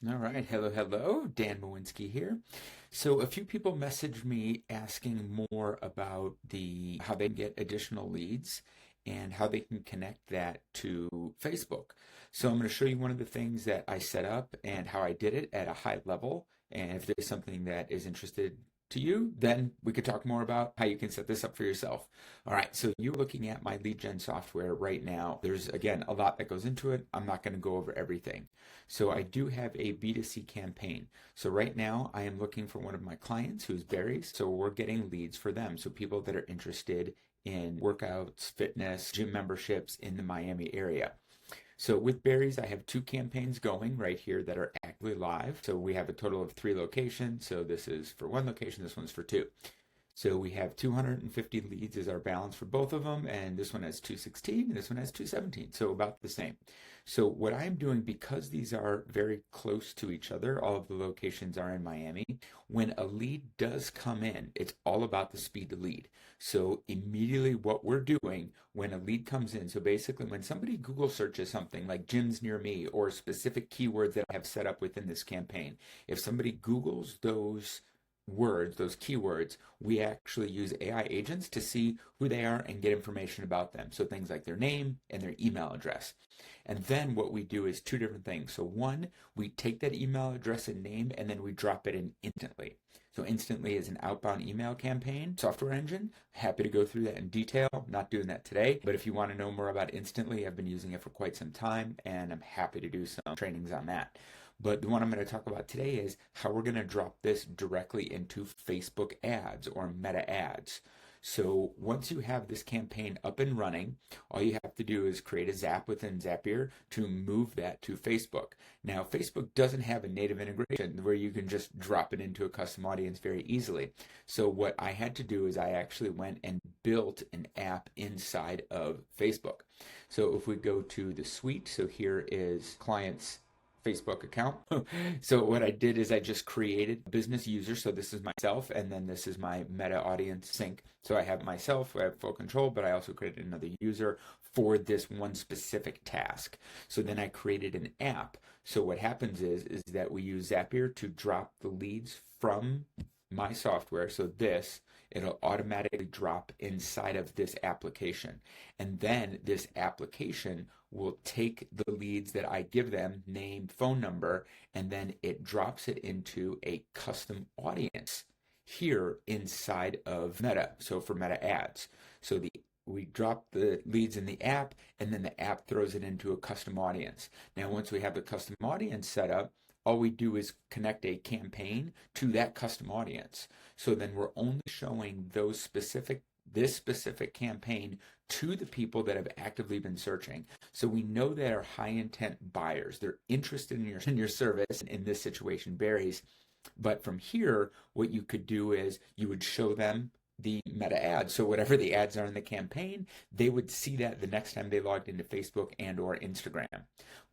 All right. Hello. Dan Mowinski here. So a few people messaged me asking more about the how they can get additional leads and how they can connect that to Facebook. So I'm going to show you one of the things that I set up and how I did it at a high level. And if there's something that is interested to you, then we could talk more about how you can set this up for yourself. All right, so you're looking at my lead gen software right now. There's, again, a lot that goes into it. I'm not going to go over everything. So I do have a B2C campaign. So right now I am looking for one of my clients who's Barry's. So we're getting leads for them. So people that are interested in workouts, fitness, gym memberships in the Miami area. So with Barry's, I have two campaigns going right here that are actively live. So we have a total of 3 locations. So this is for one location, this one's for two. So we have 250 leads as our balance for both of them, and this one has 216, and this one has 217, so about the same. So what I'm doing, because these are very close to each other, all of the locations are in Miami, when a lead does come in, it's all about the speed to lead. So immediately what we're doing when a lead comes in, so basically when somebody Google searches something like gyms near me or specific keywords that I have set up within this campaign, if somebody Googles those words, those keywords, we actually use AI agents to see who they are and get information about them. So things like their name and their email address. And then what we do is two different things. So one, we take that email address and name and then we drop it in instantly. So instantly is an outbound email campaign software engine. Happy to go through that in detail. Not doing that today, but if you want to know more about instantly, I've been using it for quite some time and I'm happy to do some trainings on that. But the one I'm going to talk about today is how we're going to drop this directly into Facebook ads or meta ads. So once you have this campaign up and running, all you have to do is create a Zap within Zapier to move that to Facebook. Now, Facebook doesn't have a native integration where you can just drop it into a custom audience very easily. So what I had to do is I actually went and built an app inside of Facebook. So if we go to the suite, so here is clients Facebook account. So what I did is I just created a business user. So this is myself, and then this is my meta audience sync. So I have myself, I have full control, but I also created another user for this one specific task. So then I created an app. So what happens is that we use Zapier to drop the leads from my software. So this, it'll automatically drop inside of this application. And then this application will take the leads that I give them, name, phone number, and then it drops it into a custom audience here inside of Meta. So for Meta ads. So we drop the leads in the app and then the app throws it into a custom audience. Now, once we have the custom audience set up, all we do is connect a campaign to that custom audience. So then we're only showing this specific campaign to the people that have actively been searching. So we know that are high intent buyers. They're interested in your service. In this situation, Barry's. But from here, what you could do is you would show them the meta ads. So whatever the ads are in the campaign, they would see that the next time they logged into Facebook and or Instagram.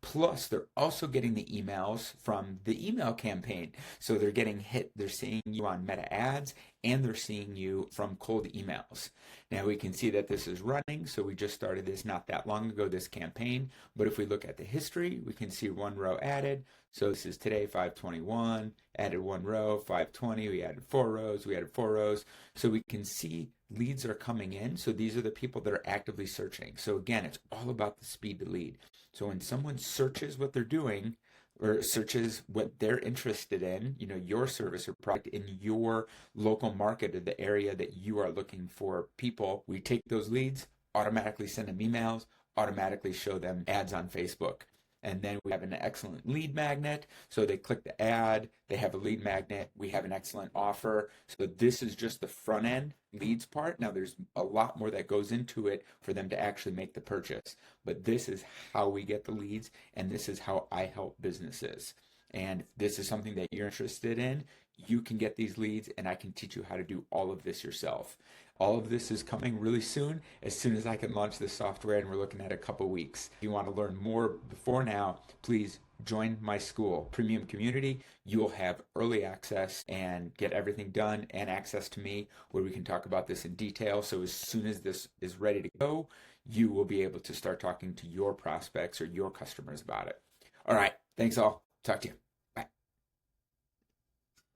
Plus, they're also getting the emails from the email campaign. So they're getting hit, they're seeing you on meta ads and they're seeing you from cold emails. Now we can see that this is running. So we just started this not that long ago, this campaign. But if we look at the history, we can see one row added. So this is today, 521, added one row, 520, we added 4 rows, we added 4 rows. So we can see leads are coming in. So these are the people that are actively searching. So again, it's all about the speed to lead. So when someone searches what they're doing or searches what they're interested in, your service or product in your local market or the area that you are looking for people, we take those leads, automatically send them emails, automatically show them ads on Facebook. And then we have an excellent lead magnet. So they click the ad, they have a lead magnet, we have an excellent offer. So this is just the front end leads part. Now there's a lot more that goes into it for them to actually make the purchase. But this is how we get the leads and this is how I help businesses. And this is something that you're interested in. You can get these leads and I can teach you how to do all of this yourself. All of this is coming really soon as I can launch this software, and we're looking at a couple weeks. If you want to learn more before now, please join my school, Premium Community. You will have early access and get everything done and access to me where we can talk about this in detail. So as soon as this is ready to go, you will be able to start talking to your prospects or your customers about it. All right. Thanks all. Talk to you.